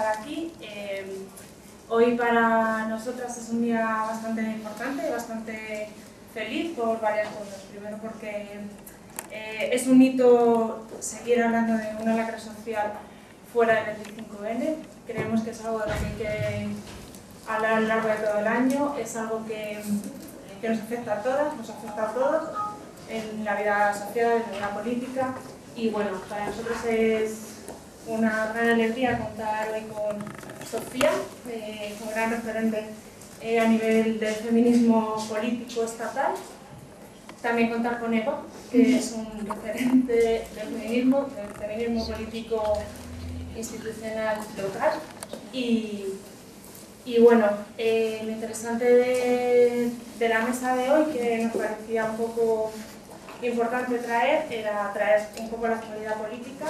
estar aquí. Hoy para nosotras es un día bastante importante, bastante feliz por varias cosas. Primero porque es un hito seguir hablando de una lacra social fuera del 25N. Creemos que es algo de lo que hay que hablar a lo largo de todo el año. Es algo que nos afecta a todas, nos afecta a todos en la vida social, en la vida política. Y bueno, para nosotros es una gran alegría contar hoy con Sofía, como gran referente a nivel del feminismo político estatal. También contar con Eva, que es un referente del feminismo político institucional local. Y bueno, lo interesante de la mesa de hoy, que nos parecía un poco importante traer, era traer un poco la actualidad política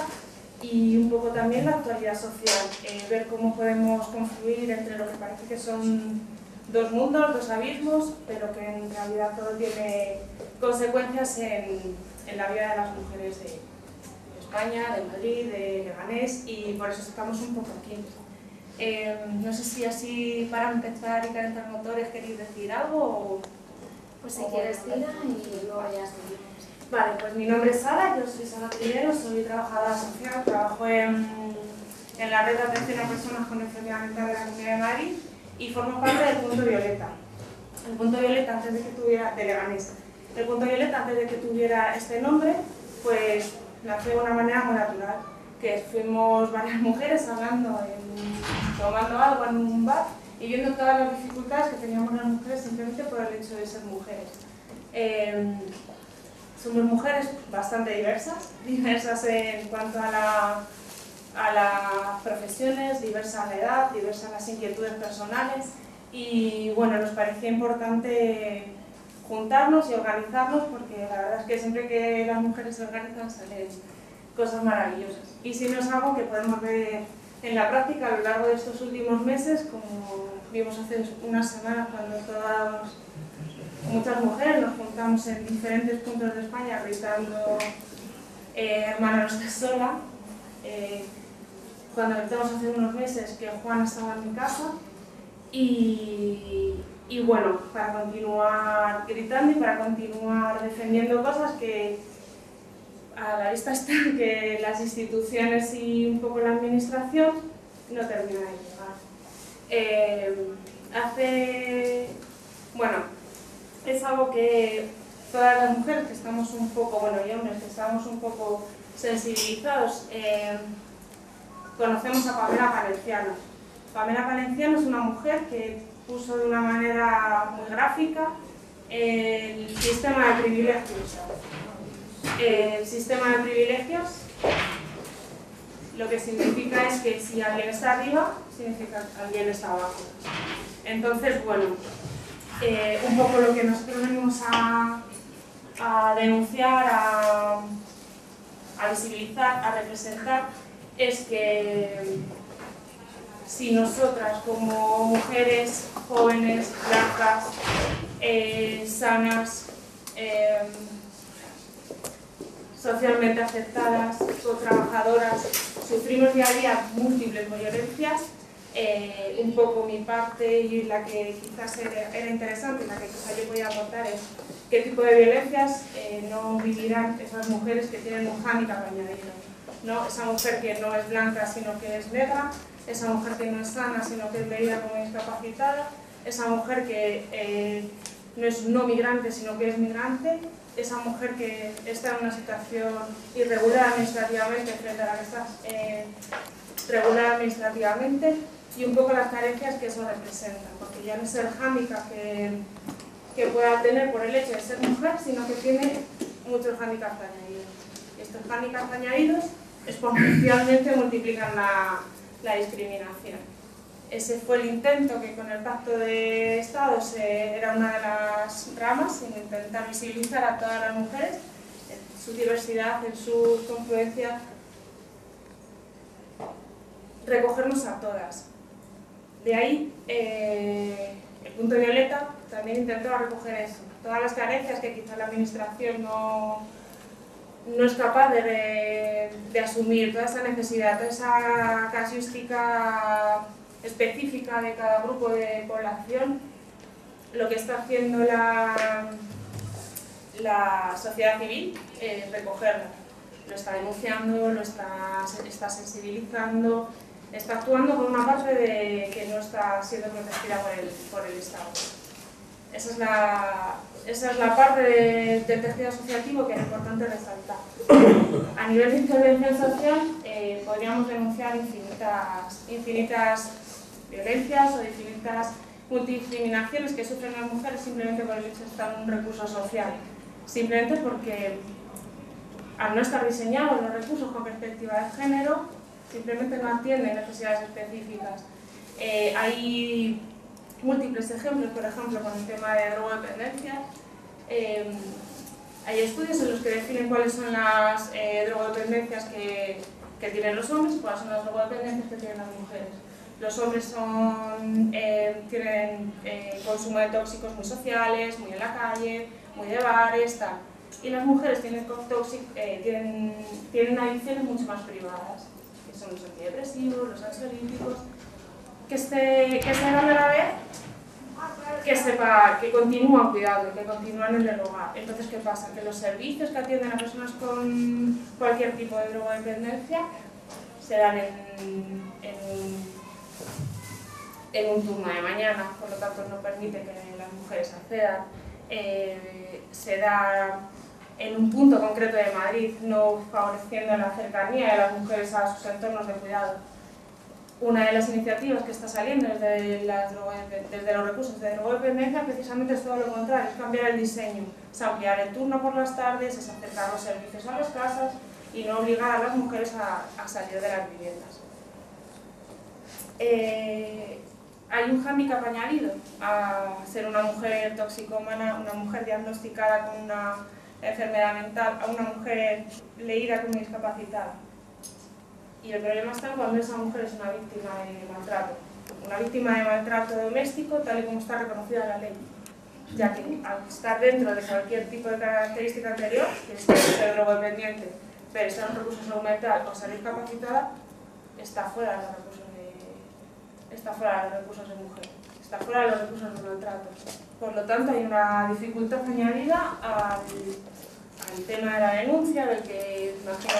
y un poco también la actualidad social, ver cómo podemos confluir entre lo que parece que son dos mundos, dos abismos, pero que en realidad todo tiene consecuencias en la vida de las mujeres de España, de Madrid, de Leganés, y por eso estamos un poco aquí. No sé si así para empezar y calentar motores queréis decir algo o... Pues si quieres tira y luego ya seguimos. Vale, pues mi nombre es Sara, yo soy Sara Triguero, soy trabajadora social, trabajo en la red de atención a personas con enfermedad mental de la Comunidad de Madrid y formo parte del Punto Violeta. El Punto Violeta, antes de que tuviera, de Leganés. El Punto Violeta, antes de que tuviera este nombre, pues nació de una manera muy natural, que fuimos varias mujeres hablando, tomando algo en un bar y viendo todas las dificultades que teníamos las mujeres simplemente por el hecho de ser mujeres. Somos mujeres bastante diversas en cuanto a las profesiones, diversas la edad, diversas las inquietudes personales y bueno, nos parecía importante juntarnos y organizarnos porque la verdad es que siempre que las mujeres se organizan salen cosas maravillosas. Y si no es algo que podemos ver en la práctica a lo largo de estos últimos meses, como vimos hace unas semanas cuando muchas mujeres nos juntamos en diferentes puntos de España gritando hermana no estás sola, cuando gritamos hace unos meses que Juan estaba en mi casa y bueno, para continuar gritando y para continuar defendiendo cosas que a la vista está que las instituciones y un poco la administración no terminan de llegar. Bueno, es algo que todas las mujeres que estamos un poco, bueno, y hombres que estamos un poco sensibilizados, conocemos a Pamela Palenciano. Pamela Palenciano es una mujer que puso de una manera muy gráfica el sistema de privilegios. El sistema de privilegios lo que significa es que si alguien está arriba, significa que alguien está abajo. Entonces, bueno, un poco lo que nosotros venimos a denunciar, a visibilizar, a representar, es que si nosotras como mujeres jóvenes, blancas, sanas, socialmente aceptadas o trabajadoras, sufrimos día a día múltiples violencias, un poco mi parte y la que quizás era interesante, la que quizás yo podía aportar es qué tipo de violencias no vivirán esas mujeres que tienen un hándicap añadido, ¿no? Esa mujer que no es blanca sino que es negra, esa mujer que no es sana sino que es veída como discapacitada, esa mujer que no es no migrante sino que es migrante, esa mujer que está en una situación irregular administrativamente frente a la que estás regular administrativamente y un poco las carencias que eso representa, porque ya no es el hándicap que pueda tener por el hecho de ser mujer, sino que tiene muchos hándicaps añadidos. Estos hándicaps añadidos exponencialmente multiplican la discriminación. Ese fue el intento que con el Pacto de Estados era una de las ramas, en intentar visibilizar a todas las mujeres, en su diversidad, en su confluencia, recogernos a todas. De ahí, el Punto Violeta también intentó recoger eso, todas las carencias que quizá la administración no no es capaz de asumir toda esa necesidad, toda esa casuística específica de cada grupo de población, lo que está haciendo la sociedad civil es recogerlo. Lo está denunciando, lo está sensibilizando, está actuando por una parte que no está siendo protegida por el Estado. Esa es la parte del tejido asociativo que es importante resaltar. A nivel de intervención social podríamos denunciar infinitas violencias o infinitas multidiscriminaciones que sufren las mujeres simplemente por el hecho de estar en un recurso social. Simplemente porque al no estar diseñados los recursos con perspectiva de género, simplemente no atienden necesidades específicas. Hay múltiples ejemplos, por ejemplo, con el tema de drogodependencia. Hay estudios en los que definen cuáles son las drogodependencias que tienen los hombres y cuáles son las drogodependencias que tienen las mujeres. Los hombres tienen consumo de tóxicos muy sociales, muy en la calle, muy de bares, tal. Y las mujeres tienen adicciones mucho más privadas, que son los antidepresivos, los ansiolíticos, que se dan a la vez, que continúan cuidando, que continúan en el hogar. Entonces, ¿qué pasa? Que los servicios que atienden a personas con cualquier tipo de drogodependencia se dan en un turno de mañana, por lo tanto no permite que las mujeres accedan. Se da en un punto concreto de Madrid, no favoreciendo la cercanía de las mujeres a sus entornos de cuidado. Una de las iniciativas que está saliendo desde los recursos de drogodependencia precisamente es todo lo contrario, es cambiar el diseño, es ampliar el turno por las tardes, es acercar los servicios a las casas y no obligar a las mujeres a salir de las viviendas. Hay un hándicap añadido a ser una mujer toxicómana, una mujer diagnosticada con una enfermedad mental, a una mujer leída como discapacitada. Y el problema está cuando esa mujer es una víctima de maltrato. Una víctima de maltrato doméstico, tal y como está reconocida en la ley. Ya que al estar dentro de cualquier tipo de característica anterior, que es ser drogodependiente, pero estar en un recurso de salud mental o ser discapacitada, está fuera de los recursos de mujer, está fuera de los recursos de maltrato. Por lo tanto, hay una dificultad añadida al tema de la denuncia, del que imagino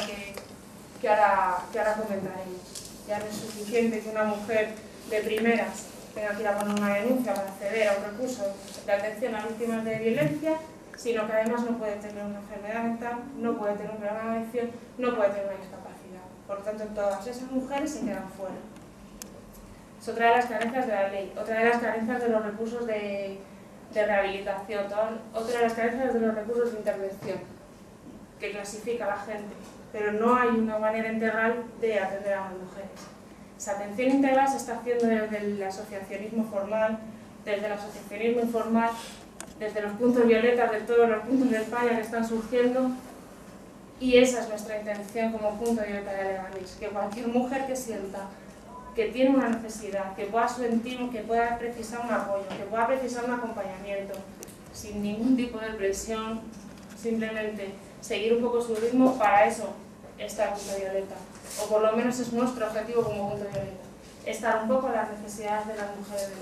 que ahora comentaremos. Ya no es suficiente que una mujer de primeras tenga que ir a poner una denuncia para acceder a un recurso de atención a víctimas de violencia, sino que además no puede tener una enfermedad mental, no puede tener un problema de adicción, no puede tener una discapacidad. Por lo tanto, todas esas mujeres se quedan fuera. Es otra de las carencias de la ley, otra de las carencias de los recursos de rehabilitación, otra de las carencias de los recursos de intervención, que clasifica a la gente, pero no hay una manera integral de atender a las mujeres. Esa atención integral se está haciendo desde el asociacionismo formal, desde el asociacionismo informal, desde los puntos violetas de todos los puntos de España que están surgiendo, y esa es nuestra intención como punto violeta de Leganés, que cualquier mujer que sienta que tiene una necesidad, que pueda sentir, que pueda precisar un apoyo, que pueda precisar un acompañamiento, sin ningún tipo de presión, simplemente seguir un poco su ritmo, para eso está el punto violeta, o por lo menos es nuestro objetivo como punto violeta, estar un poco en las necesidades de las mujeres de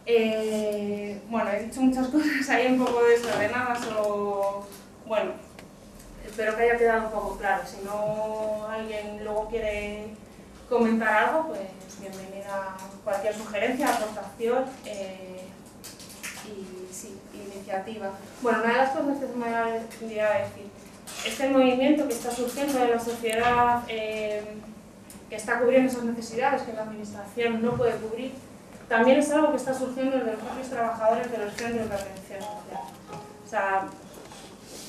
Leganés. Bueno, he dicho muchas cosas ahí un poco desordenadas, bueno, espero que haya quedado un poco claro. Si no alguien luego quiere comentar algo, pues bienvenida cualquier sugerencia, aportación y sí, iniciativa. Bueno, una de las cosas que se me había olvidado decir, este movimiento que está surgiendo de la sociedad, que está cubriendo esas necesidades que la administración no puede cubrir, también es algo que está surgiendo desde los propios trabajadores de los centros de atención social. O sea,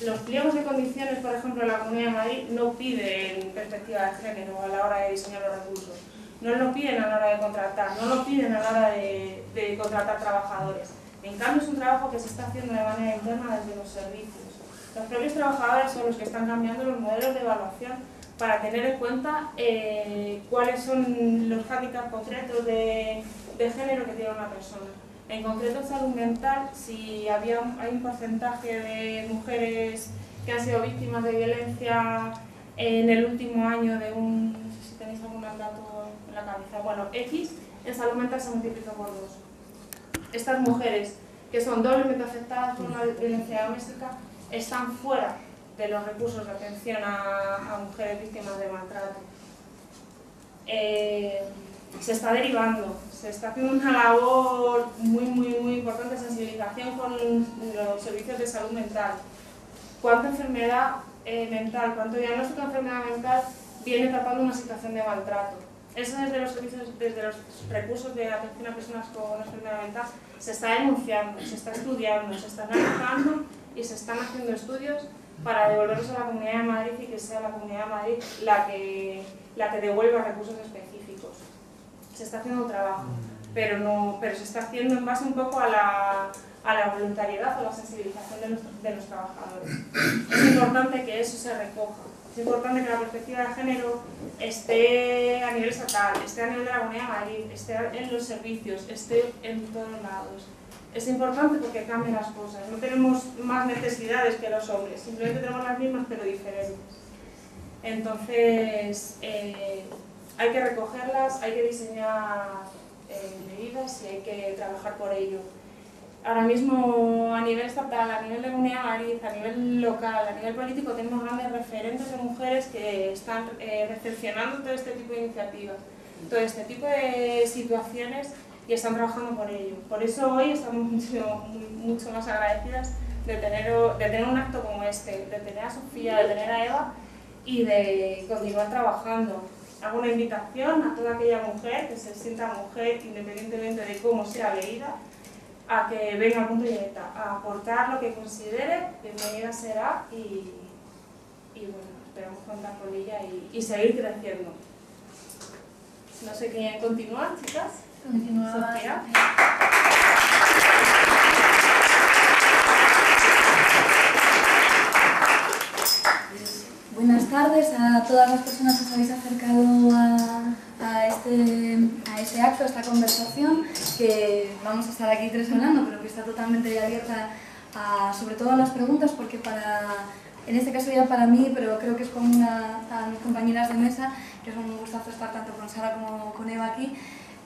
los pliegos de condiciones, por ejemplo, en la Comunidad de Madrid no piden perspectiva de género a la hora de diseñar los recursos, no lo piden a la hora de contratar, no lo piden a la hora de contratar trabajadores. En cambio, es un trabajo que se está haciendo de manera interna desde los servicios. Los propios trabajadores son los que están cambiando los modelos de evaluación para tener en cuenta cuáles son los hándicaps concretos de género que tiene una persona. En concreto, en salud mental, si hay un porcentaje de mujeres que han sido víctimas de violencia en el último año de un, no sé si tenéis algún dato en la cabeza, bueno, X, en salud mental se multiplica por 2. Estas mujeres, que son doblemente afectadas por una violencia doméstica, están fuera de los recursos de atención a mujeres víctimas de maltrato. Se está derivando, se está haciendo una labor muy importante de sensibilización con los servicios de salud mental. ¿Cuánta enfermedad mental, cuánto diagnóstico de enfermedad mental viene tapando una situación de maltrato? Eso desde los servicios, desde los recursos de atención a personas con enfermedad mental se está denunciando, se está estudiando, se está analizando y se están haciendo estudios para devolverlos a la Comunidad de Madrid y que sea la Comunidad de Madrid la que devuelva recursos específicos. Se está haciendo un trabajo, pero se está haciendo en base un poco a la voluntariedad o la sensibilización de los trabajadores. Es importante que eso se recoja. Es importante que la perspectiva de género esté a nivel estatal, esté a nivel de la Comunidad de Madrid, esté en los servicios, esté en todos lados. Es importante porque cambian las cosas. No tenemos más necesidades que los hombres, simplemente tenemos las mismas pero diferentes. Entonces, hay que recogerlas, hay que diseñar medidas y hay que trabajar por ello. Ahora mismo, a nivel estatal, a nivel de Comunidad de Madrid, a nivel local, a nivel político, tenemos grandes referentes de mujeres que están recepcionando todo este tipo de iniciativas, todo este tipo de situaciones y están trabajando por ello. Por eso hoy estamos mucho más agradecidas de tener un acto como este, de tener a Sofía, de tener a Eva y de continuar trabajando. Hago una invitación a toda aquella mujer que se sienta mujer, independientemente de cómo sea leída, a que venga al punto y directa, a aportar lo que considere, bienvenida será y bueno, esperamos contar con ella y seguir creciendo. No sé quién continúa, chicas. Continúa. Sofía. Buenas tardes a todas las personas que os habéis acercado a este acto, a esta conversación, que vamos a estar aquí 3 hablando, pero que está totalmente abierta sobre todo a las preguntas, porque en este caso ya para mí, pero creo que es común a mis compañeras de mesa, que es un gustazo estar tanto con Sara como con Eva aquí.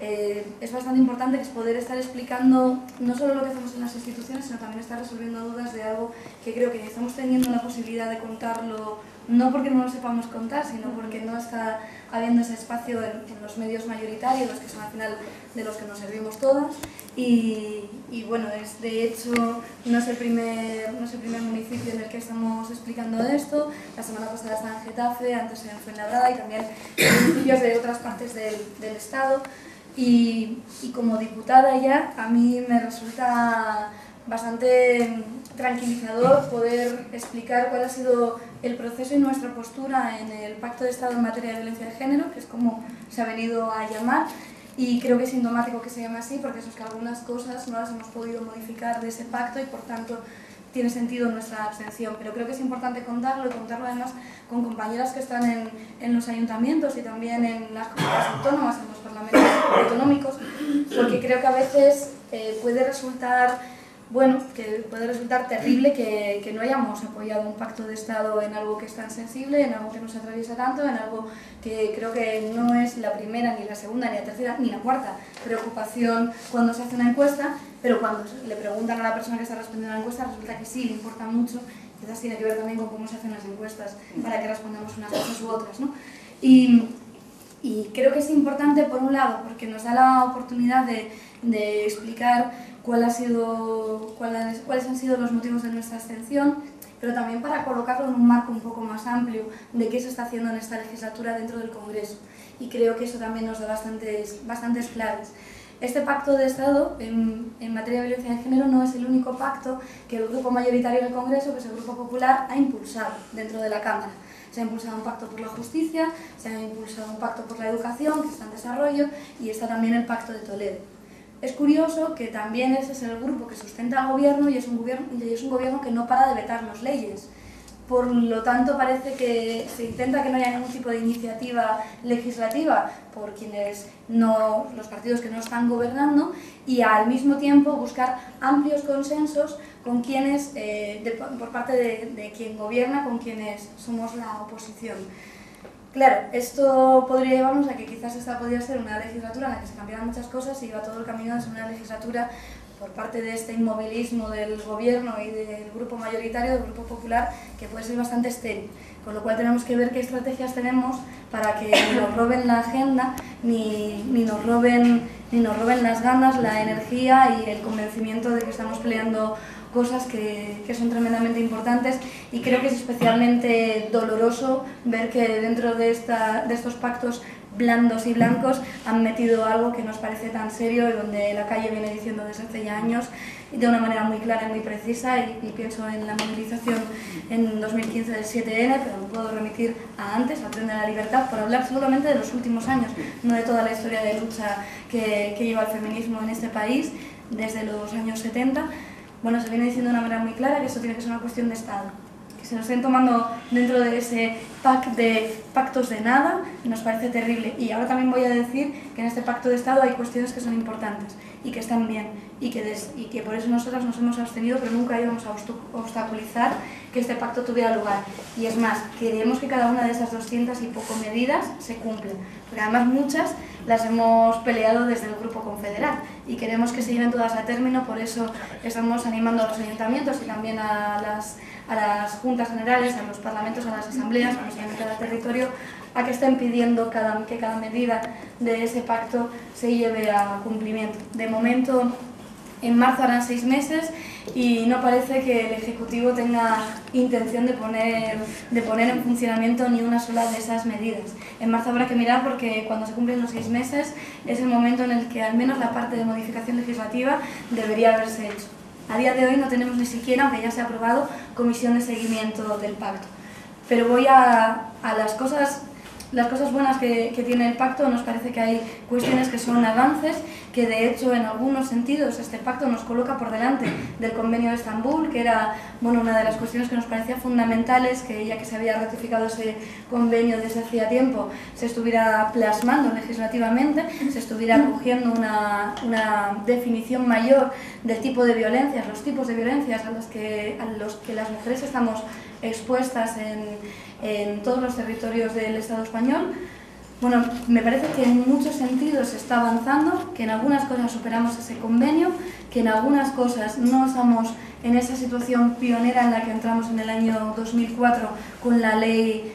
Es bastante importante que es poder estar explicando no solo lo que hacemos en las instituciones, sino también estar resolviendo dudas de algo que creo que estamos teniendo la posibilidad de contarlo, no porque no lo sepamos contar, sino porque no está habiendo ese espacio en los medios mayoritarios, los que son al final de los que nos servimos todas. Y bueno, de hecho no es el primer municipio en el que estamos explicando esto. La semana pasada estaba en Getafe, antes en Fuenlabrada y también en municipios de otras partes del Estado. Y como diputada ya, a mí me resulta bastante tranquilizador poder explicar cuál ha sido el proceso y nuestra postura en el Pacto de Estado en materia de violencia de género, que es como se ha venido a llamar, y creo que es sintomático que se llame así porque eso es que algunas cosas no las hemos podido modificar de ese pacto y por tanto tiene sentido nuestra abstención, pero creo que es importante contarlo y contarlo además con compañeras que están en los ayuntamientos y también en las comunidades autónomas, en los parlamentos autonómicos, porque creo que a veces puede resultar terrible que no hayamos apoyado un pacto de Estado en algo que es tan sensible, en algo que nos atraviesa tanto, en algo que creo que no es la primera, ni la segunda, ni la tercera, ni la cuarta preocupación cuando se hace una encuesta, pero cuando le preguntan a la persona que está respondiendo a la encuesta resulta que sí, le importa mucho. Quizás tiene que ver también con cómo se hacen las encuestas para que respondamos unas cosas u otras, ¿no? Y creo que es importante, por un lado, porque nos da la oportunidad de explicar cuáles han sido los motivos de nuestra abstención, pero también para colocarlo en un marco un poco más amplio de qué se está haciendo en esta legislatura dentro del Congreso. Y creo que eso también nos da bastantes claves. Este pacto de Estado en materia de violencia de género no es el único pacto que el grupo mayoritario del Congreso, que es el Grupo Popular, ha impulsado dentro de la Cámara. Se ha impulsado un pacto por la justicia, se ha impulsado un pacto por la educación, que está en desarrollo, y está también el Pacto de Toledo. Es curioso que también ese es el grupo que sustenta al gobierno y es un gobierno que no para de vetarnos leyes, por lo tanto parece que se intenta que no haya ningún tipo de iniciativa legislativa por los partidos que no están gobernando, y al mismo tiempo buscar amplios consensos con quienes, por parte de quien gobierna, con quienes somos la oposición. Claro, esto podría llevarnos a que quizás esta podría ser una legislatura en la que se cambiaran muchas cosas y iba todo el camino de ser una legislatura por parte de este inmovilismo del gobierno y del grupo mayoritario, del grupo popular, que puede ser bastante estéril. Con lo cual tenemos que ver qué estrategias tenemos para que ni nos roben la agenda, ni nos roben las ganas, la energía y el convencimiento de que estamos peleando cosas que son tremendamente importantes. Y creo que es especialmente doloroso ver que dentro de estos pactos blandos y blancos han metido algo que nos parece tan serio y donde la calle viene diciendo desde hace ya años de una manera muy clara y muy precisa, y pienso en la movilización en 2015 del 7N, pero me puedo remitir a antes, al Tren de la Libertad, por hablar solamente de los últimos años, no de toda la historia de lucha que lleva el feminismo en este país desde los años 70. Bueno, se viene diciendo de una manera muy clara que esto tiene que ser una cuestión de Estado, que se nos estén tomando dentro de ese pack de pactos de nada, nos parece terrible. Y ahora también voy a decir que en este pacto de Estado hay cuestiones que son importantes y que están bien, y que por eso nosotras nos hemos abstenido, pero nunca íbamos a obstaculizar que este pacto tuviera lugar. Y es más, queremos que cada una de esas 200 y poco medidas se cumplan, porque además muchas las hemos peleado desde el Grupo Confederal y queremos que se lleven todas a término. Por eso estamos animando a los ayuntamientos y también a las juntas generales, a los parlamentos, a las asambleas, a los de cada territorio, a que estén pidiendo que cada medida de ese pacto se lleve a cumplimiento. De momento, en marzo harán 6 meses y no parece que el Ejecutivo tenga intención de poner en funcionamiento ni una sola de esas medidas. En marzo habrá que mirar, porque cuando se cumplen los 6 meses es el momento en el que al menos la parte de modificación legislativa debería haberse hecho. A día de hoy no tenemos ni siquiera, aunque ya se ha aprobado, comisión de seguimiento del pacto. Pero voy a las cosas buenas que tiene el pacto. Nos parece que hay cuestiones que son avances, que de hecho en algunos sentidos este pacto nos coloca por delante del Convenio de Estambul, que era una de las cuestiones que nos parecía fundamentales, que ya que se había ratificado ese convenio desde hacía tiempo, se estuviera plasmando legislativamente, se estuviera cogiendo una definición mayor del tipo de violencias, los tipos de violencias a los que las mujeres estamos expuestas en todos los territorios del Estado español. Bueno, me parece que en muchos sentidos se está avanzando, que en algunas cosas superamos ese convenio, que en algunas cosas no estamos en esa situación pionera en la que entramos en el año 2004 con la ley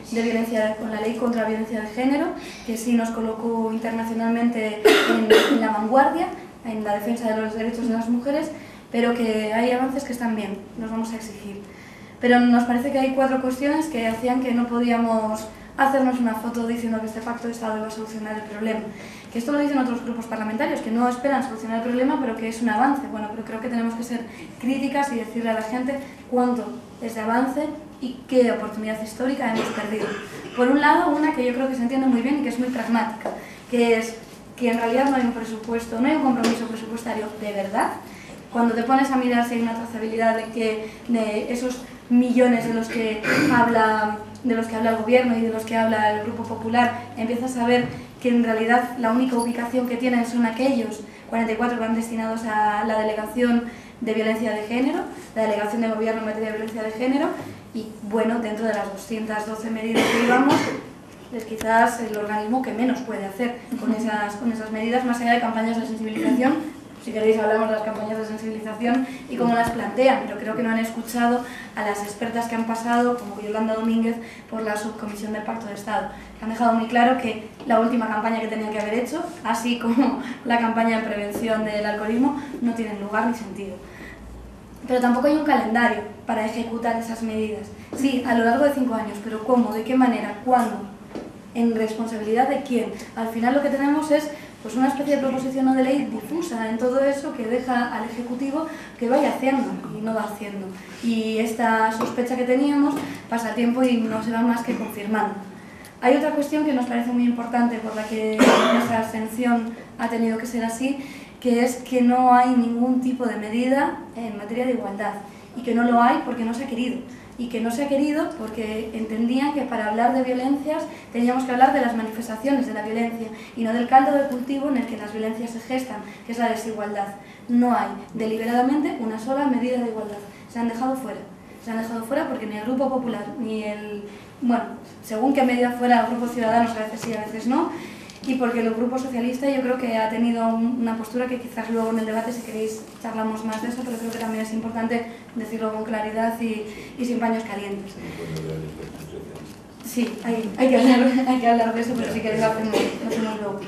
contra la violencia de género, que sí nos colocó internacionalmente en la vanguardia, en la defensa de los derechos de las mujeres, pero que hay avances que están bien, los vamos a exigir. Pero nos parece que hay 4 cuestiones que hacían que no podíamos hacernos una foto diciendo que este pacto de Estado iba a solucionar el problema. Que esto lo dicen otros grupos parlamentarios, que no esperan solucionar el problema, pero que es un avance. Bueno, pero creo que tenemos que ser críticas y decirle a la gente cuánto es de avance y qué oportunidad histórica hemos perdido. Por un lado, una que yo creo que se entiende muy bien y que es muy pragmática, que es que en realidad no hay un presupuesto, no hay un compromiso presupuestario de verdad. Cuando te pones a mirar si hay una trazabilidad de esos millones de los que habla el gobierno y de los que habla el Grupo Popular, empiezas a ver que en realidad la única ubicación que tienen son aquellos 44 que van destinados a la delegación de violencia de género, la delegación de gobierno en materia de violencia de género, y bueno, dentro de las 212 medidas que llevamos, es quizás el organismo que menos puede hacer con esas medidas, más allá de campañas de sensibilización. Si queréis hablamos de las campañas de sensibilización y cómo las plantean, pero creo que no han escuchado a las expertas que han pasado, como Yolanda Domínguez, por la subcomisión del Pacto de Estado, que han dejado muy claro que la última campaña que tenían que haber hecho, así como la campaña de prevención del alcoholismo, no tienen lugar ni sentido. Pero tampoco hay un calendario para ejecutar esas medidas. Sí, a lo largo de 5 años, pero ¿cómo? ¿De qué manera? ¿Cuándo? ¿En responsabilidad de quién? Al final lo que tenemos es una especie de proposición no de ley difusa en todo eso, que deja al Ejecutivo que vaya haciendo y no va haciendo. Y esta sospecha que teníamos pasa el tiempo y no se va más que confirmando. Hay otra cuestión que nos parece muy importante, por la que nuestra abstención ha tenido que ser así, que es que no hay ningún tipo de medida en materia de igualdad. y que no lo hay porque no se ha querido. Y que no se ha querido porque entendían que para hablar de violencias teníamos que hablar de las manifestaciones de la violencia y no del caldo de cultivo en el que las violencias se gestan, que es la desigualdad. No hay deliberadamente una sola medida de igualdad. Se han dejado fuera. Se han dejado fuera porque ni el Grupo Popular, ni el... Bueno, según qué medida fuera el Grupo Ciudadanos, a veces sí, a veces no, y porque el Grupo Socialista yo creo que ha tenido una postura que quizás luego en el debate, si queréis, charlamos más de eso, pero creo que también es importante decirlo con claridad y sin paños calientes. Sí, hay que hablar de eso, pero si queréis lo hacemos luego.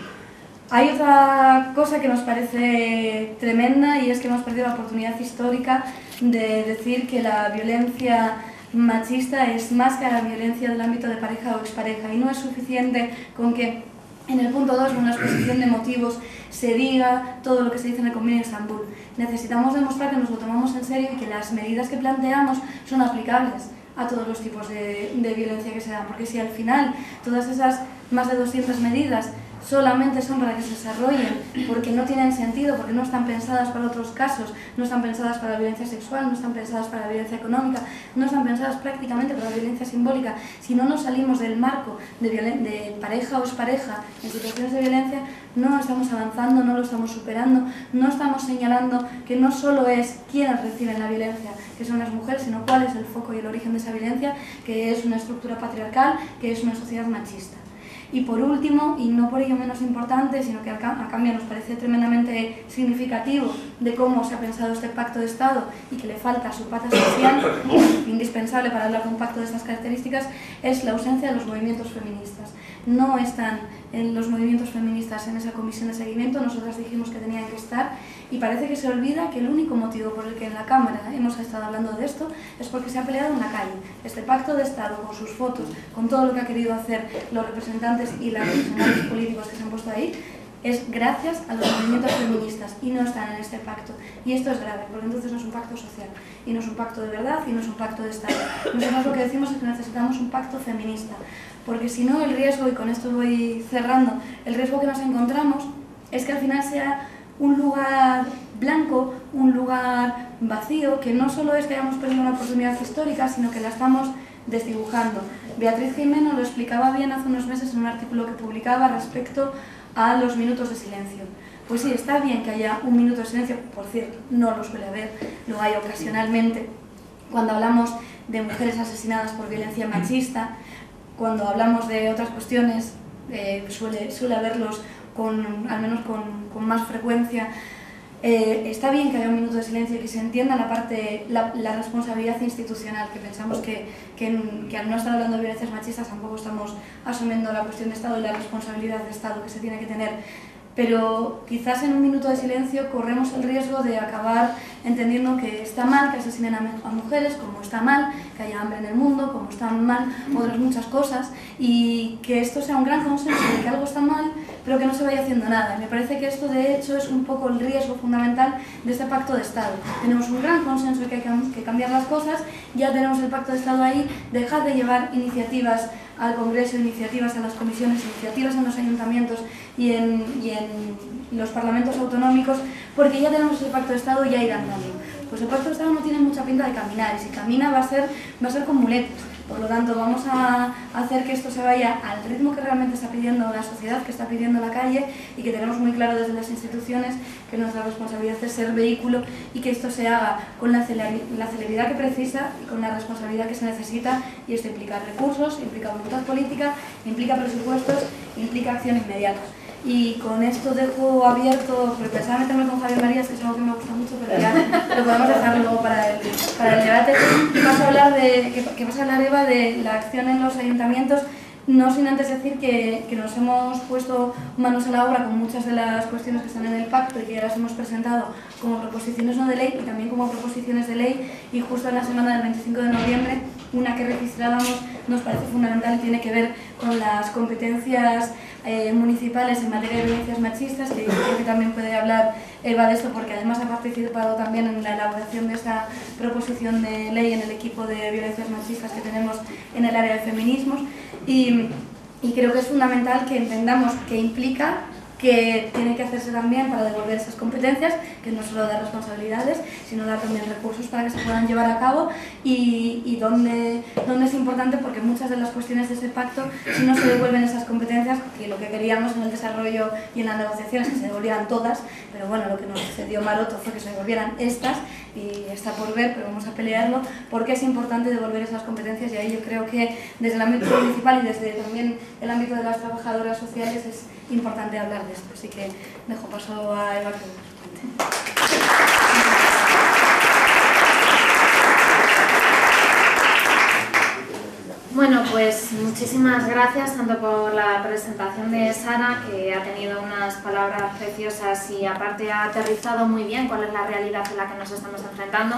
Hay otra cosa que nos parece tremenda y es que hemos perdido la oportunidad histórica de decir que la violencia machista es más que la violencia del ámbito de pareja o expareja, y no es suficiente con que en el punto 2, en una exposición de motivos, se diga todo lo que se dice en el Convenio de Estambul. Necesitamos demostrar que nos lo tomamos en serio y que las medidas que planteamos son aplicables a todos los tipos de violencia que se dan, porque si al final todas esas más de 200 medidas solamente son para que se desarrollen, porque no tienen sentido, porque no están pensadas para otros casos, no están pensadas para la violencia sexual, no están pensadas para la violencia económica, no están pensadas prácticamente para la violencia simbólica. Si no nos salimos del marco de pareja o expareja en situaciones de violencia, no estamos avanzando, no lo estamos superando, no estamos señalando que no solo es quienes reciben la violencia, que son las mujeres, sino cuál es el foco y el origen de esa violencia, que es una estructura patriarcal, que es una sociedad machista. Y por último, y no por ello menos importante, sino que a cambio nos parece tremendamente significativo de cómo se ha pensado este pacto de Estado y que le falta su pata social, indispensable para hablar de un pacto de estas características, es la ausencia de los movimientos feministas. No están en los movimientos feministas en esa comisión de seguimiento, nosotras dijimos que tenían que estar, y parece que se olvida que el único motivo por el que en la Cámara hemos estado hablando de esto es porque se ha peleado en la calle. Este pacto de Estado, con sus fotos, con todo lo que ha querido hacer los representantes y las representantes políticos que se han puesto ahí, es gracias a los movimientos feministas y no están en este pacto. Y esto es grave, porque entonces no es un pacto social, y no es un pacto de verdad, y no es un pacto de Estado. Nosotros lo que decimos es que necesitamos un pacto feminista, porque si no el riesgo, y con esto voy cerrando, el riesgo que nos encontramos es que al final sea un lugar blanco, un lugar vacío, que no solo es que hayamos perdido una oportunidad histórica, sino que la estamos desdibujando. Beatriz Jimeno lo explicaba bien hace unos meses en un artículo que publicaba respecto a los minutos de silencio. Pues sí, está bien que haya un minuto de silencio, por cierto, no lo suele haber, lo hay ocasionalmente, cuando hablamos de mujeres asesinadas por violencia machista, cuando hablamos de otras cuestiones, suele haberlos al menos con más frecuencia. Está bien que haya un minuto de silencio y que se entienda la responsabilidad institucional, que pensamos que al no estar hablando de violencias machistas tampoco estamos asumiendo la cuestión de Estado y la responsabilidad de Estado que se tiene que tener. Pero quizás en un minuto de silencio corremos el riesgo de acabar entendiendo que está mal que asesinen a mujeres, como está mal que haya hambre en el mundo, como están mal otras muchas cosas, y que esto sea un gran consenso de que algo está mal, pero que no se vaya haciendo nada. Me parece que esto de hecho es un poco el riesgo fundamental de este pacto de Estado. Tenemos un gran consenso de que hay que cambiar las cosas, ya tenemos el pacto de Estado ahí, dejad de llevar iniciativas al Congreso, iniciativas a las comisiones, iniciativas en los ayuntamientos y en los parlamentos autonómicos, porque ya tenemos el pacto de Estado y ya irán dando. Pues el pacto de Estado no tiene mucha pinta de caminar, y si camina va a ser con muletas. Por lo tanto, vamos a hacer que esto se vaya al ritmo que realmente está pidiendo la sociedad, que está pidiendo la calle, y que tenemos muy claro desde las instituciones que nuestra responsabilidad es ser vehículo, y que esto se haga con la celeridad que precisa y con la responsabilidad que se necesita, y esto implica recursos, implica voluntad política, implica presupuestos, implica acción inmediata. Y con esto dejo abierto, porque pensaba meterme con Javier Marías, que es algo que me gusta mucho, pero ya lo podemos dejar luego para el debate. Que vas a hablar, Eva, de la acción en los ayuntamientos, no sin antes decir que nos hemos puesto manos a la obra con muchas de las cuestiones que están en el pacto y que ya las hemos presentado como proposiciones no de ley y también como proposiciones de ley, y justo en la semana del 25 de noviembre una que registrábamos nos parece fundamental y tiene que ver con las competencias municipales en materia de violencias machistas, que creo que también puede hablar Eva de esto, porque además ha participado también en la elaboración de esta proposición de ley en el equipo de violencias machistas que tenemos en el área de feminismos, y creo que es fundamental que entendamos qué implica que tiene que hacerse también para devolver esas competencias, que no solo dar responsabilidades, sino dar también recursos para que se puedan llevar a cabo, y donde es importante, porque muchas de las cuestiones de ese pacto, si no se devuelven esas competencias, que lo que queríamos en el desarrollo y en la negociación es que se devolvieran todas, pero bueno, lo que nos sucedió maroto fue que se devolvieran estas, y está por ver, pero vamos a pelearlo, porque es importante devolver esas competencias, y ahí yo creo que desde el ámbito municipal y desde también el ámbito de las trabajadoras sociales es importante hablar de esto, así que dejo paso a Eva que nos cuente. Bueno, pues muchísimas gracias tanto por la presentación de Sara, que ha tenido unas palabras preciosas y aparte ha aterrizado muy bien cuál es la realidad en la que nos estamos enfrentando,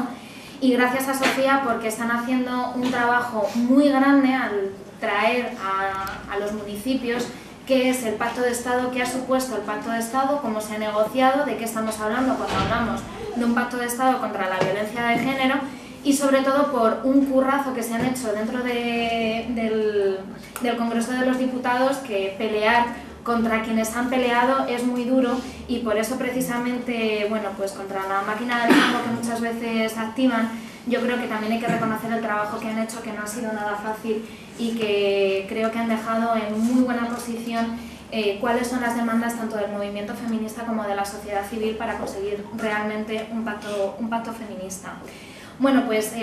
y gracias a Sofía porque están haciendo un trabajo muy grande al traer a los municipios qué es el Pacto de Estado, qué ha supuesto el Pacto de Estado, cómo se ha negociado, de qué estamos hablando cuando hablamos de un Pacto de Estado contra la violencia de género, y sobre todo por un currazo que se han hecho dentro del Congreso de los Diputados, que pelear contra quienes han peleado es muy duro, y por eso precisamente, bueno, pues contra la máquina del tiempo que muchas veces activan, yo creo que también hay que reconocer el trabajo que han hecho, que no ha sido nada fácil y que creo que han dejado en muy buena posición cuáles son las demandas tanto del movimiento feminista como de la sociedad civil para conseguir realmente un pacto feminista. Bueno, pues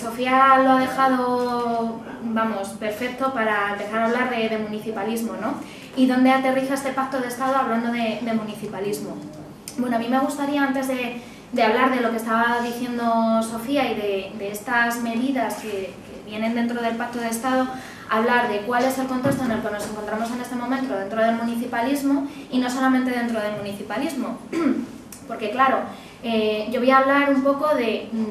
Sofía lo ha dejado, vamos, perfecto para empezar a hablar de municipalismo, ¿no? Y dónde aterriza este Pacto de Estado hablando de municipalismo. Bueno, a mí me gustaría, antes de hablar de lo que estaba diciendo Sofía y de estas medidas que vienen dentro del Pacto de Estado, hablar de cuál es el contexto en el que nos encontramos en este momento dentro del municipalismo, y no solamente dentro del municipalismo, porque claro, yo voy a hablar un poco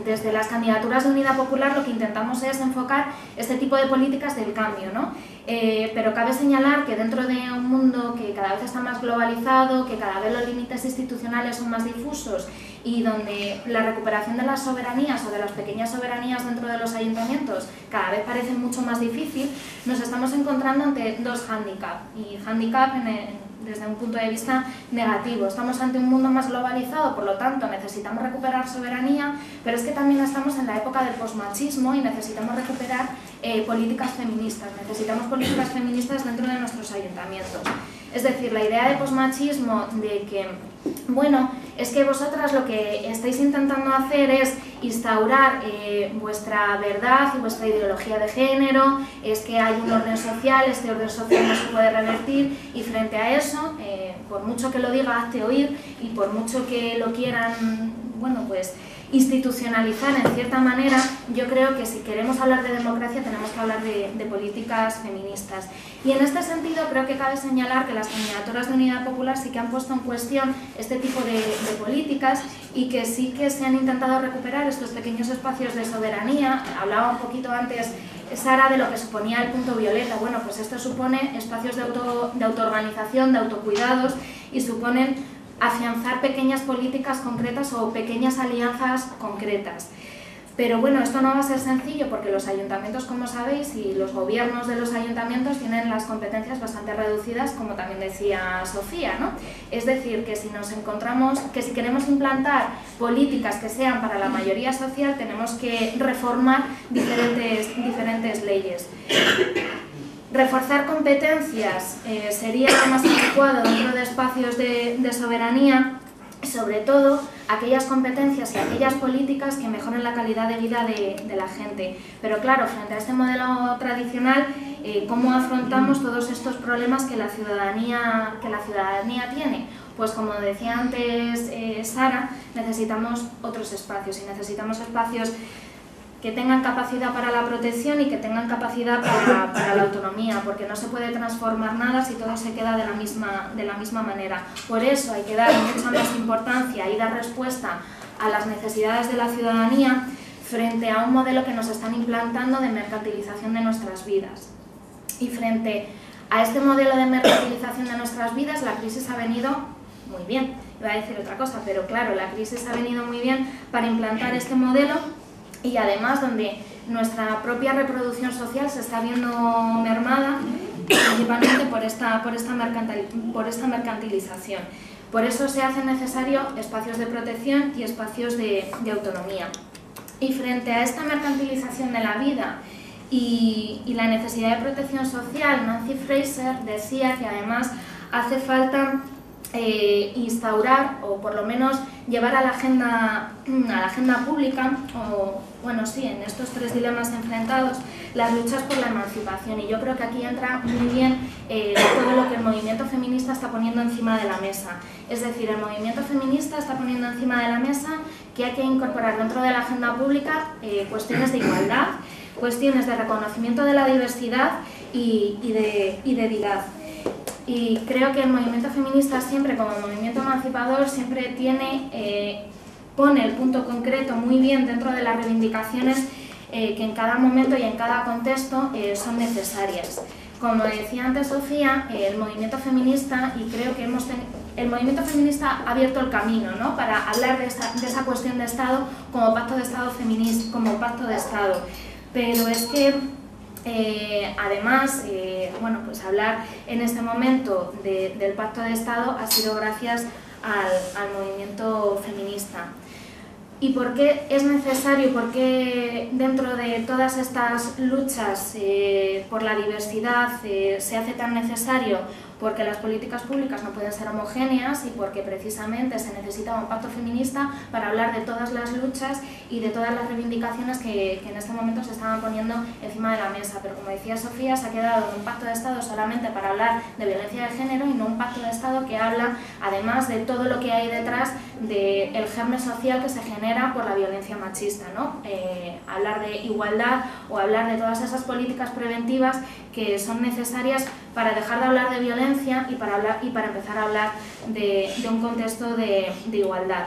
desde las candidaturas de Unidad Popular, lo que intentamos es enfocar este tipo de políticas del cambio, ¿no? Pero cabe señalar que dentro de un mundo que cada vez está más globalizado, que cada vez los límites institucionales son más difusos y donde la recuperación de las soberanías o de las pequeñas soberanías dentro de los ayuntamientos cada vez parece mucho más difícil, nos estamos encontrando ante dos hándicaps, y hándicap desde un punto de vista negativo. Estamos ante un mundo más globalizado, por lo tanto necesitamos recuperar soberanía, pero es que también estamos en la época del posmachismo y necesitamos recuperar políticas feministas. Necesitamos políticas feministas dentro de nuestros ayuntamientos. Es decir, la idea de posmachismo de que, bueno, es que vosotras lo que estáis intentando hacer es instaurar vuestra verdad y vuestra ideología de género, es que hay un orden social, este orden social no se puede revertir, y frente a eso, por mucho que lo diga, hazte oír, y por mucho que lo quieran, bueno, pues institucionalizar en cierta manera, yo creo que si queremos hablar de democracia tenemos que hablar de políticas feministas. Y en este sentido creo que cabe señalar que las candidaturas de Unidad Popular sí que han puesto en cuestión este tipo de políticas, y que sí que se han intentado recuperar estos pequeños espacios de soberanía. Hablaba un poquito antes Sara de lo que suponía el punto violeta. Bueno, pues esto supone espacios de autoorganización, de autocuidados, y suponen afianzar pequeñas políticas concretas o pequeñas alianzas concretas. Pero bueno, esto no va a ser sencillo porque los ayuntamientos, como sabéis, y los gobiernos de los ayuntamientos tienen las competencias bastante reducidas, como también decía Sofía, ¿no? Es decir, que si nos encontramos, que si queremos implantar políticas que sean para la mayoría social, tenemos que reformar diferentes leyes. Reforzar competencias sería lo más adecuado dentro de espacios de soberanía, sobre todo aquellas competencias y aquellas políticas que mejoren la calidad de vida de la gente. Pero claro, frente a este modelo tradicional, ¿cómo afrontamos todos estos problemas que la ciudadanía tiene? Pues como decía antes Sara, necesitamos otros espacios, y necesitamos espacios que tengan capacidad para la protección y que tengan capacidad para la autonomía, porque no se puede transformar nada si todo se queda de la misma manera. Por eso hay que dar mucha más importancia y dar respuesta a las necesidades de la ciudadanía frente a un modelo que nos están implantando de mercantilización de nuestras vidas. Y frente a este modelo de mercantilización de nuestras vidas, la crisis ha venido muy bien. Iba a decir otra cosa, pero claro, la crisis ha venido muy bien para implantar este modelo, y además donde nuestra propia reproducción social se está viendo mermada principalmente por esta mercantilización. Por eso se hacen necesarios espacios de protección y espacios de autonomía. Y frente a esta mercantilización de la vida y la necesidad de protección social, Nancy Fraser decía que además hace falta instaurar, o por lo menos llevar a la agenda pública, o bueno, sí, en estos tres dilemas enfrentados, las luchas por la emancipación. Y yo creo que aquí entra muy bien todo lo que el movimiento feminista está poniendo encima de la mesa. Es decir, el movimiento feminista está poniendo encima de la mesa que hay que incorporar dentro de la agenda pública cuestiones de igualdad, cuestiones de reconocimiento de la diversidad y de equidad. Y creo que el movimiento feminista siempre, como movimiento emancipador, siempre pone el punto concreto muy bien dentro de las reivindicaciones que en cada momento y en cada contexto son necesarias. Como decía antes Sofía, el movimiento feminista, y creo que el movimiento feminista ha abierto el camino, ¿no?, para hablar de esa cuestión de Estado como pacto de Estado feminista, como pacto de Estado. Pero es que además, bueno, pues hablar en este momento del pacto de Estado ha sido gracias al movimiento feminista. ¿Y por qué es necesario, por qué dentro de todas estas luchas por la diversidad se hace tan necesario? Porque las políticas públicas no pueden ser homogéneas y porque precisamente se necesita un pacto feminista para hablar de todas las luchas y de todas las reivindicaciones que en este momento se estaban poniendo encima de la mesa. Pero como decía Sofía, se ha quedado en un pacto de Estado solamente para hablar de violencia de género y no un pacto de Estado que habla además de todo lo que hay detrás del germen social que se genera por la violencia machista, ¿no? Hablar de igualdad o hablar de todas esas políticas preventivas que son necesarias para dejar de hablar de violencia y para empezar a hablar de un contexto de igualdad.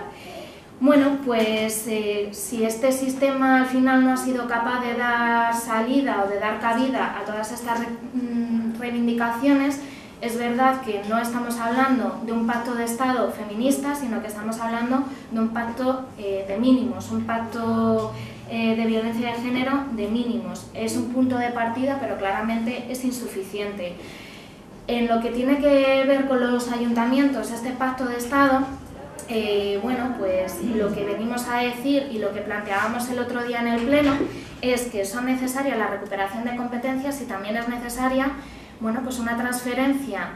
Bueno, pues si este sistema al final no ha sido capaz de dar salida o de dar cabida a todas estas reivindicaciones, es verdad que no estamos hablando de un pacto de Estado feminista, sino que estamos hablando de un pacto de mínimos, un pacto de violencia de género de mínimos. Es un punto de partida, pero claramente es insuficiente. En lo que tiene que ver con los ayuntamientos, este pacto de Estado, bueno, pues lo que venimos a decir y lo que planteábamos el otro día en el Pleno es que son necesarias la recuperación de competencias y también es necesaria, bueno, pues una transferencia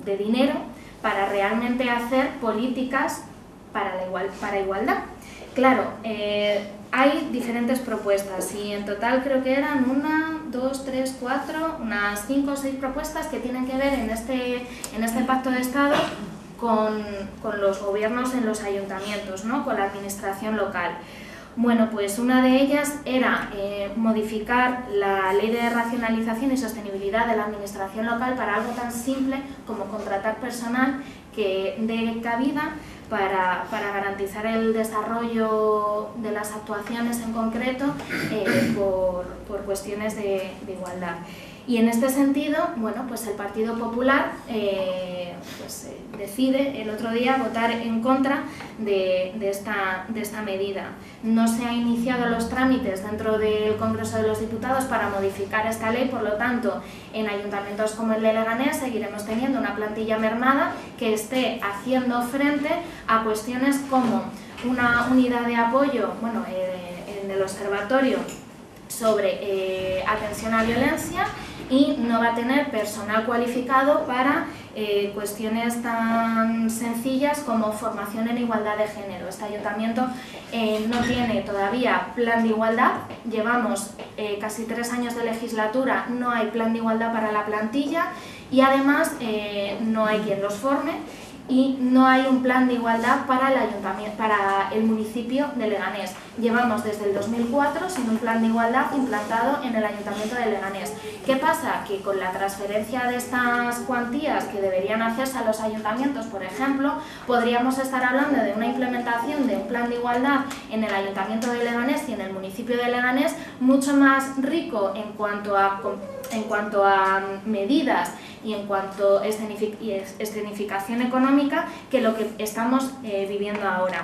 de dinero para realmente hacer políticas para igualdad. Claro, hay diferentes propuestas y en total creo que eran 1, 2, 3, 4, unas 5 o 6 propuestas que tienen que ver en este pacto de Estado con los gobiernos en los ayuntamientos, ¿no?, con la administración local. Bueno, pues una de ellas era modificar la Ley de Racionalización y Sostenibilidad de la Administración Local para algo tan simple como contratar personal que dé cabida para garantizar el desarrollo de las actuaciones en concreto por cuestiones de igualdad. Y en este sentido, bueno, pues el Partido Popular decide el otro día votar en contra de esta medida. No se han iniciado los trámites dentro del Congreso de los Diputados para modificar esta ley, por lo tanto, en ayuntamientos como el de Leganés seguiremos teniendo una plantilla mermada que esté haciendo frente a cuestiones como una unidad de apoyo, bueno, en el observatorio sobre atención a violencia, y no va a tener personal cualificado para cuestiones tan sencillas como formación en igualdad de género. Este ayuntamiento no tiene todavía plan de igualdad, llevamos casi 3 años de legislatura, no hay plan de igualdad para la plantilla y además no hay quien los forme y no hay un plan de igualdad para el municipio de Leganés. Llevamos desde el 2004 sin un plan de igualdad implantado en el Ayuntamiento de Leganés. ¿Qué pasa? Que con la transferencia de estas cuantías que deberían hacerse a los ayuntamientos, por ejemplo, podríamos estar hablando de una implementación de un plan de igualdad en el Ayuntamiento de Leganés y en el municipio de Leganés mucho más rico en cuanto a medidas y en cuanto a escenificación económica que lo que estamos viviendo ahora.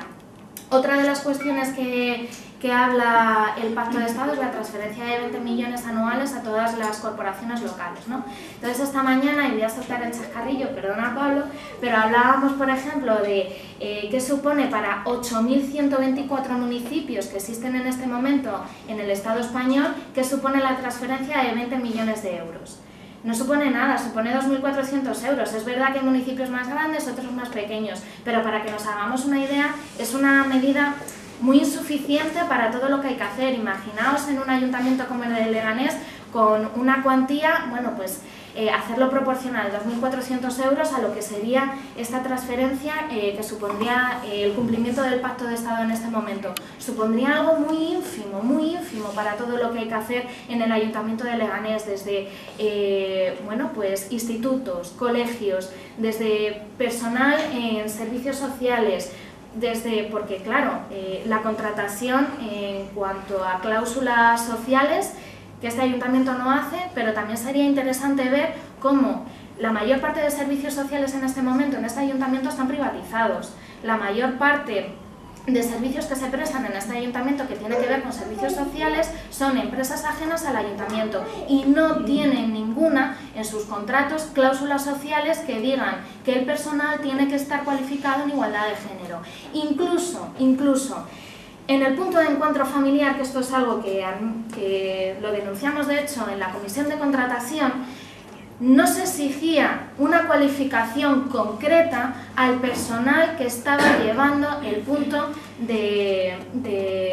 Otra de las cuestiones que que habla el Pacto de Estado es la transferencia de 20 millones anuales a todas las corporaciones locales, ¿no? Entonces esta mañana, y voy a soltar el chascarrillo, perdona Pablo, pero hablábamos por ejemplo de qué supone para 8.124 municipios que existen en este momento en el Estado español, qué supone la transferencia de 20 millones de euros. No supone nada, supone 2.400 euros. Es verdad que hay municipios más grandes, otros más pequeños, pero para que nos hagamos una idea, es una medida muy insuficiente para todo lo que hay que hacer. Imaginaos en un ayuntamiento como el de Leganés, con una cuantía, bueno, pues hacerlo proporcional, 2.400 euros a lo que sería esta transferencia que supondría el cumplimiento del Pacto de Estado en este momento. Supondría algo muy ínfimo para todo lo que hay que hacer en el Ayuntamiento de Leganés, desde bueno, pues institutos, colegios, desde personal en servicios sociales, porque claro, la contratación en cuanto a cláusulas sociales, que este ayuntamiento no hace, pero también sería interesante ver cómo la mayor parte de servicios sociales en este momento en este ayuntamiento están privatizados. La mayor parte de servicios que se prestan en este ayuntamiento que tiene que ver con servicios sociales son empresas ajenas al ayuntamiento y no tienen ninguna en sus contratos cláusulas sociales que digan que el personal tiene que estar cualificado en igualdad de género. Incluso en el punto de encuentro familiar, que esto es algo que lo denunciamos de hecho en la comisión de contratación, no se exigía una cualificación concreta al personal que estaba llevando el punto de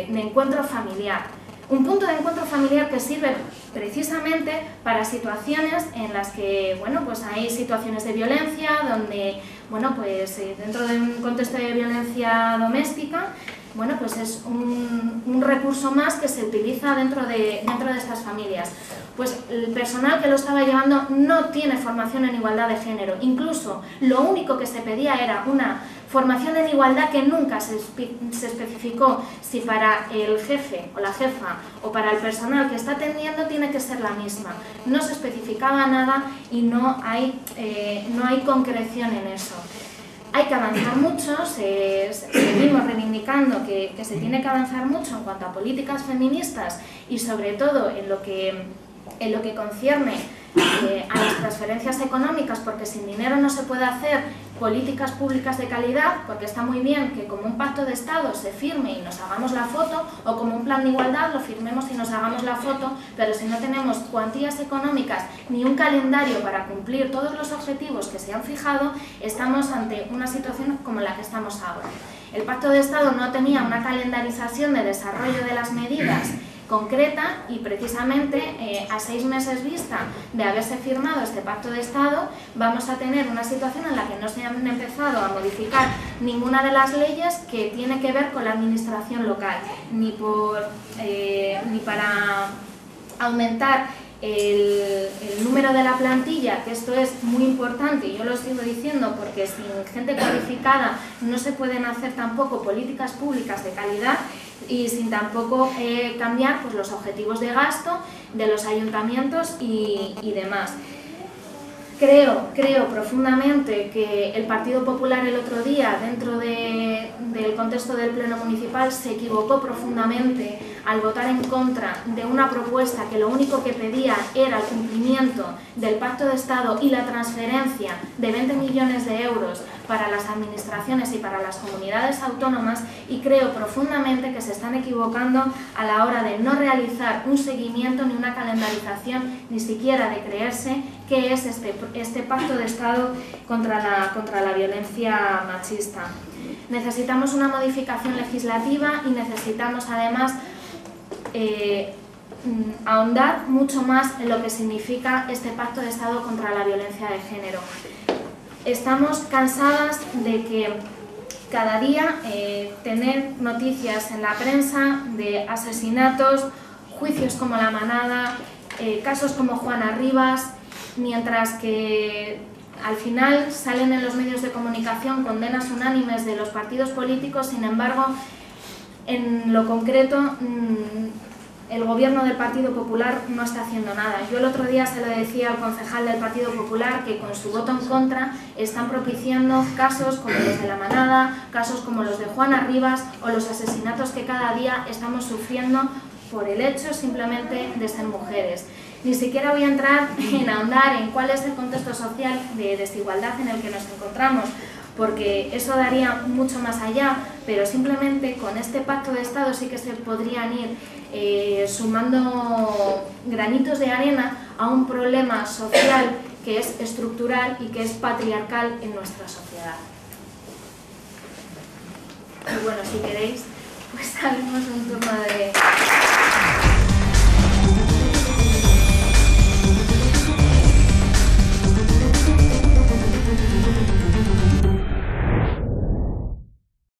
encuentro familiar. Un punto de encuentro familiar que sirve precisamente para situaciones en las que, bueno, pues hay situaciones de violencia, donde, bueno, pues dentro de un contexto de violencia doméstica, bueno, pues es un recurso más que se utiliza dentro de estas familias. Pues el personal que lo estaba llevando no tiene formación en igualdad de género. Incluso lo único que se pedía era una formación en igualdad que nunca se especificó si para el jefe o la jefa o para el personal que está atendiendo tiene que ser la misma. No se especificaba nada y no hay concreción en eso. Hay que avanzar mucho, seguimos reivindicando que se tiene que avanzar mucho en cuanto a políticas feministas y sobre todo en lo que concierne a las transferencias económicas, porque sin dinero no se puede hacer políticas públicas de calidad, porque está muy bien que como un pacto de Estado se firme y nos hagamos la foto, o como un plan de igualdad lo firmemos y nos hagamos la foto, pero si no tenemos cuantías económicas ni un calendario para cumplir todos los objetivos que se han fijado, estamos ante una situación como la que estamos ahora. El pacto de Estado no tenía una calendarización de desarrollo de las medidas concreta y precisamente a 6 meses vista de haberse firmado este pacto de Estado vamos a tener una situación en la que no se han empezado a modificar ninguna de las leyes que tiene que ver con la administración local, ni para aumentar el número de la plantilla, que esto es muy importante y yo lo sigo diciendo porque sin gente cualificada no se pueden hacer tampoco políticas públicas de calidad, y sin tampoco cambiar pues, los objetivos de gasto de los ayuntamientos y demás. Creo profundamente que el Partido Popular el otro día, dentro del contexto del Pleno Municipal, se equivocó profundamente al votar en contra de una propuesta que lo único que pedía era el cumplimiento del Pacto de Estado y la transferencia de 20 millones de euros para las administraciones y para las comunidades autónomas, y creo profundamente que se están equivocando a la hora de no realizar un seguimiento ni una calendarización, ni siquiera de creerse qué es este Pacto de Estado contra la violencia machista. Necesitamos una modificación legislativa y necesitamos además ahondar mucho más en lo que significa este Pacto de Estado contra la violencia de género. Estamos cansadas de que cada día tener noticias en la prensa de asesinatos, juicios como La Manada, casos como Juana Rivas, mientras que al final salen en los medios de comunicación condenas unánimes de los partidos políticos. Sin embargo, en lo concreto el gobierno del Partido Popular no está haciendo nada. Yo el otro día se lo decía al concejal del Partido Popular que con su voto en contra están propiciando casos como los de La Manada, casos como los de Juana Rivas o los asesinatos que cada día estamos sufriendo por el hecho simplemente de ser mujeres. Ni siquiera voy a entrar en ahondar en cuál es el contexto social de desigualdad en el que nos encontramos, porque eso daría mucho más allá, pero simplemente con este pacto de Estado sí que se podrían ir sumando granitos de arena a un problema social que es estructural y que es patriarcal en nuestra sociedad. Y bueno, si queréis, pues haremos un turno de...